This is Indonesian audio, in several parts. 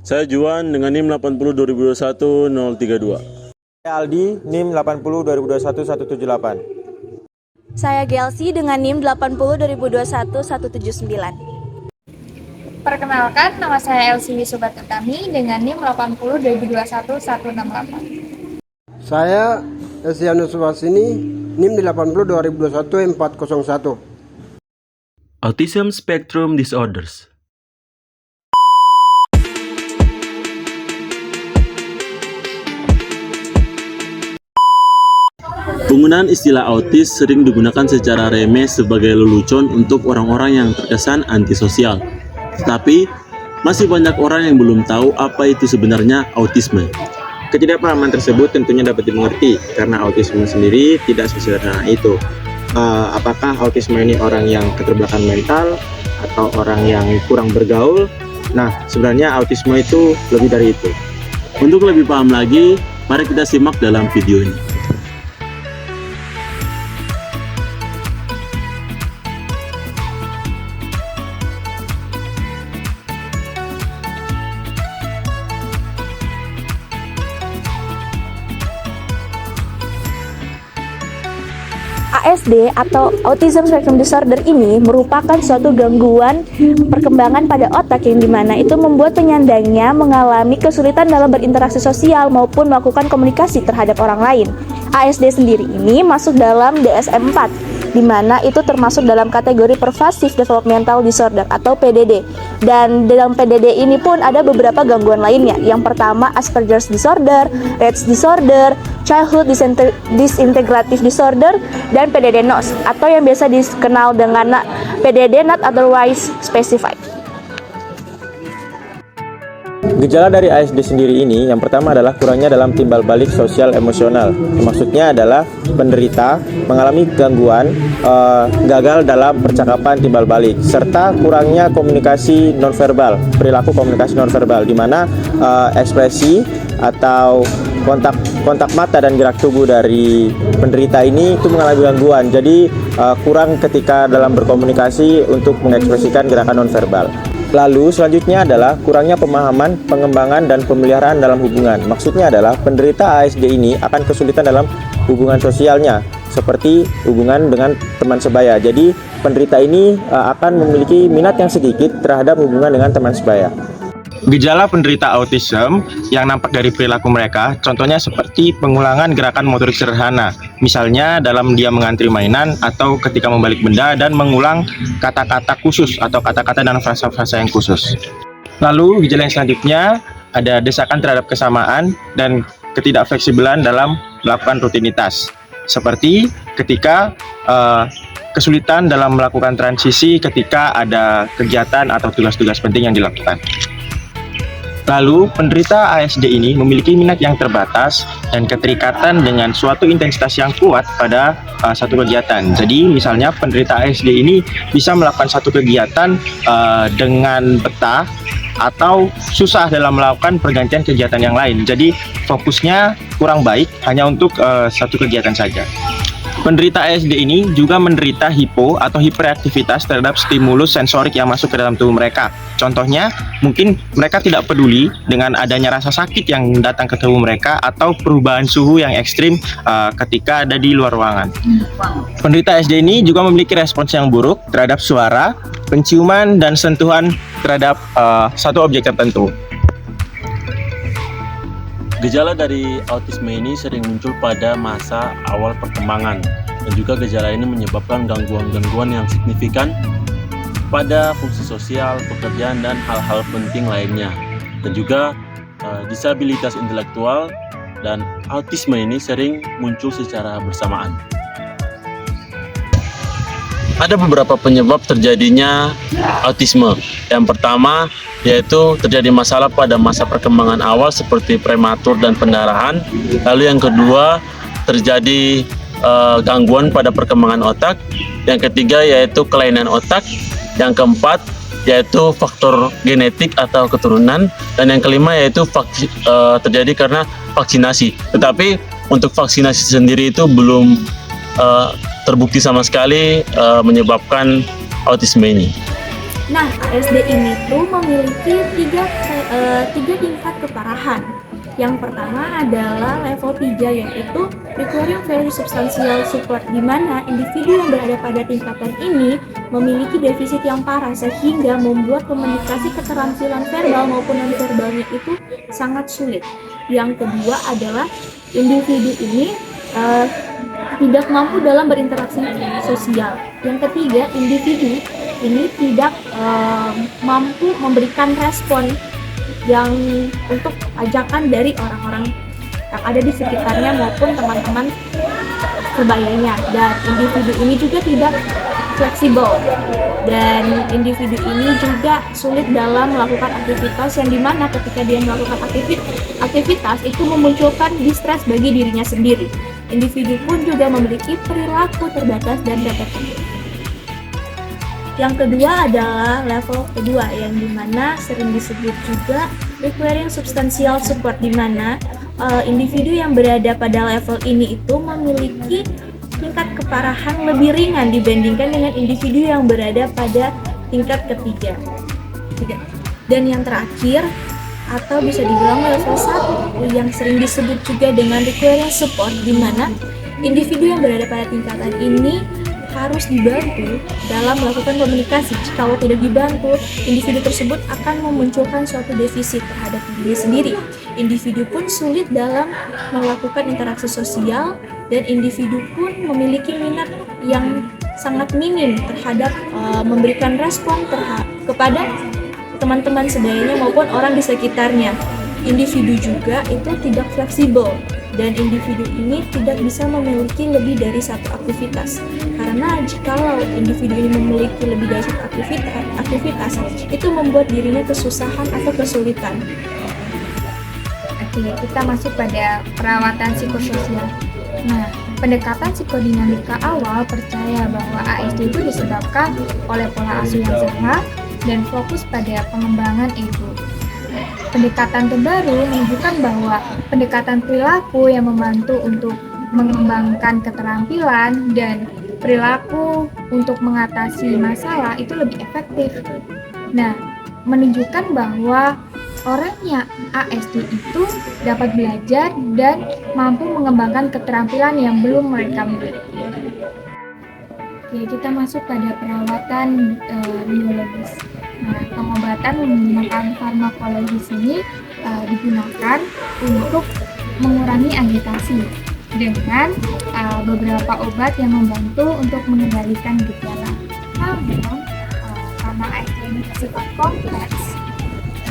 Saya Juan dengan NIM 80 2021 032. Saya Aldi, NIM 80 2021 178. Saya Gelsi dengan NIM 80 2021 179. Perkenalkan, nama saya Elsi Sobat Utami dengan NIM 80 2021 168. Saya Elsianus Suwasini, NIM 80 2021 401. Autism Spectrum Disorders. Penggunaan istilah autis sering digunakan secara remeh sebagai lelucon untuk orang-orang yang terkesan antisosial. Tetapi, masih banyak orang yang belum tahu apa itu sebenarnya autisme. Ketidakpahaman tersebut tentunya dapat dimengerti karena autisme sendiri tidak sesederhana itu. Apakah autisme ini orang yang keterbelakangan mental atau orang yang kurang bergaul? Nah, sebenarnya autisme itu lebih dari itu. Untuk lebih paham lagi, mari kita simak dalam video ini. ASD atau Autism Spectrum Disorder ini merupakan suatu gangguan perkembangan pada otak yang dimana itu membuat penyandangnya mengalami kesulitan dalam berinteraksi sosial maupun melakukan komunikasi terhadap orang lain. ASD sendiri ini masuk dalam DSM-4, di mana itu termasuk dalam kategori Pervasive Developmental Disorder atau PDD. Dan dalam PDD ini pun ada beberapa gangguan lainnya. Yang pertama Asperger's Disorder, Rett's Disorder, Childhood Disintegrative Disorder, dan PDD-NOS atau yang biasa dikenal dengan PDD Not Otherwise Specified. Gejala dari ASD sendiri ini yang pertama adalah kurangnya dalam timbal balik sosial emosional. Maksudnya adalah penderita mengalami gangguan gagal dalam percakapan timbal balik serta kurangnya komunikasi nonverbal, perilaku komunikasi nonverbal di mana ekspresi atau kontak mata dan gerak tubuh dari penderita ini itu mengalami gangguan. Jadi kurang ketika dalam berkomunikasi untuk mengekspresikan gerakan nonverbal. Lalu selanjutnya adalah kurangnya pemahaman, pengembangan, dan pemeliharaan dalam hubungan. Maksudnya adalah penderita ASD ini akan kesulitan dalam hubungan sosialnya, seperti hubungan dengan teman sebaya. Jadi penderita ini akan memiliki minat yang sedikit terhadap hubungan dengan teman sebaya. Gejala penderita autism yang nampak dari perilaku mereka, contohnya seperti pengulangan gerakan motorik sederhana, misalnya dalam dia mengantri mainan atau ketika membalik benda dan mengulang kata-kata khusus atau kata-kata dan frasa-frasa yang khusus. Lalu gejala yang selanjutnya ada desakan terhadap kesamaan dan ketidakfleksibelan dalam melakukan rutinitas, seperti ketika kesulitan dalam melakukan transisi ketika ada kegiatan atau tugas-tugas penting yang dilakukan. Lalu, penderita ASD ini memiliki minat yang terbatas dan keterikatan dengan suatu intensitas yang kuat pada satu kegiatan. Jadi, misalnya penderita ASD ini bisa melakukan satu kegiatan dengan betah atau susah dalam melakukan pergantian kegiatan yang lain. Jadi, fokusnya kurang baik hanya untuk satu kegiatan saja. Penderita ASD ini juga menderita hipo atau hiperaktivitas terhadap stimulus sensorik yang masuk ke dalam tubuh mereka. Contohnya, mungkin mereka tidak peduli dengan adanya rasa sakit yang datang ke tubuh mereka atau perubahan suhu yang ekstrim ketika ada di luar ruangan. Penderita ASD ini juga memiliki respons yang buruk terhadap suara, penciuman, dan sentuhan terhadap satu objek tertentu. Gejala dari autisme ini sering muncul pada masa awal perkembangan dan juga gejala ini menyebabkan gangguan-gangguan yang signifikan pada fungsi sosial, pekerjaan, dan hal-hal penting lainnya. Dan juga disabilitas intelektual dan autisme ini sering muncul secara bersamaan. Ada beberapa penyebab terjadinya autisme. Yang pertama yaitu terjadi masalah pada masa perkembangan awal seperti prematur dan pendarahan. Lalu yang kedua terjadi gangguan pada perkembangan otak. Yang ketiga yaitu kelainan otak. Yang keempat yaitu faktor genetik atau keturunan. Dan yang kelima yaitu terjadi karena vaksinasi. Tetapi untuk vaksinasi sendiri itu belum terbukti sama sekali menyebabkan autisme ini. Nah, ASD ini tuh memiliki tiga tingkat keparahan. Yang pertama adalah level 3, yaitu requiring very substantial support, di mana individu yang berada pada tingkatan ini memiliki defisit yang parah sehingga membuat komunikasi keterampilan verbal maupun non-verbalnya itu sangat sulit. Yang kedua adalah individu ini tidak mampu dalam berinteraksi sosial. Yang ketiga, individu ini tidak mampu memberikan respon yang untuk ajakan dari orang-orang yang ada di sekitarnya maupun teman-teman sebayanya. Dan individu ini juga tidak fleksibel, dan individu ini juga sulit dalam melakukan aktivitas yang dimana ketika dia melakukan aktivitas itu memunculkan distress bagi dirinya sendiri. Individu pun juga memiliki perilaku terbatas dan repetitif. Yang kedua adalah level kedua, yang dimana sering disebut juga requiring substantial support, dimana individu yang berada pada level ini itu memiliki tingkat keparahan lebih ringan dibandingkan dengan individu yang berada pada tingkat ketiga. Dan yang terakhir, atau bisa dibilang level 1, yang sering disebut juga dengan requiring support, dimana individu yang berada pada tingkatan ini harus dibantu dalam melakukan komunikasi. Kalau tidak dibantu, individu tersebut akan memunculkan suatu defisit terhadap diri sendiri. Individu pun sulit dalam melakukan interaksi sosial, dan individu pun memiliki minat yang sangat minim terhadap memberikan respon kepada teman-teman sebayanya maupun orang di sekitarnya. Individu juga itu tidak fleksibel, dan individu ini tidak bisa memiliki lebih dari satu aktivitas. Karena jikalau individu ini memiliki lebih dari satu aktivitas, itu membuat dirinya kesusahan atau kesulitan. Oke, kita masuk pada perawatan psikososial. Nah, pendekatan psikodinamika awal percaya bahwa ASD itu disebabkan oleh pola asuh yang salah dan fokus pada pengembangan ego. Pendekatan terbaru menunjukkan bahwa pendekatan perilaku yang membantu untuk mengembangkan keterampilan dan perilaku untuk mengatasi masalah itu lebih efektif. Nah, menunjukkan bahwa orangnya ASD itu dapat belajar dan mampu mengembangkan keterampilan yang belum mereka miliki. Oke, kita masuk pada perawatan neurologis. Nah, pengobatan menggunakan farmakologis ini digunakan untuk mengurangi agitasi dengan beberapa obat yang membantu untuk mengendalikan gejala. Namun, karena ASD ini bersifat kompleks,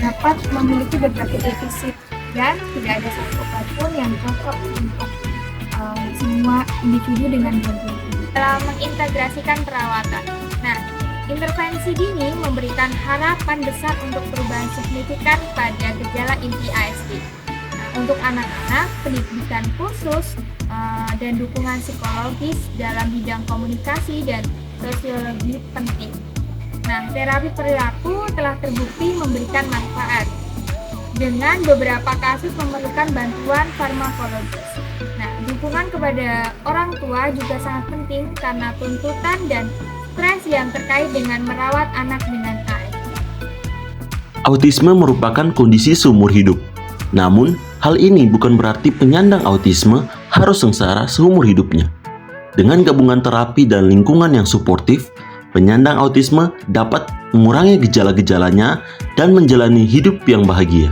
dapat memiliki berbagai defisit dan tidak ada satu obat pun yang cocok untuk semua individu dengan gangguan ini. Dalam mengintegrasikan perawatan. Nah, intervensi dini memberikan harapan besar untuk perubahan signifikan pada gejala inti ASD. Nah, untuk anak-anak, pendidikan khusus dan dukungan psikologis dalam bidang komunikasi dan sosiologi penting. Nah, terapi perilaku telah terbukti memberikan manfaat. Dengan beberapa kasus memerlukan bantuan farmakologis. Nah, dukungan kepada orang tua juga sangat penting karena tuntutan dan stres yang terkait dengan merawat anak dengan ASD. Autisme merupakan kondisi seumur hidup. Namun, hal ini bukan berarti penyandang autisme harus sengsara seumur hidupnya. Dengan gabungan terapi dan lingkungan yang suportif, penyandang autisme dapat mengurangi gejala-gejalanya dan menjalani hidup yang bahagia.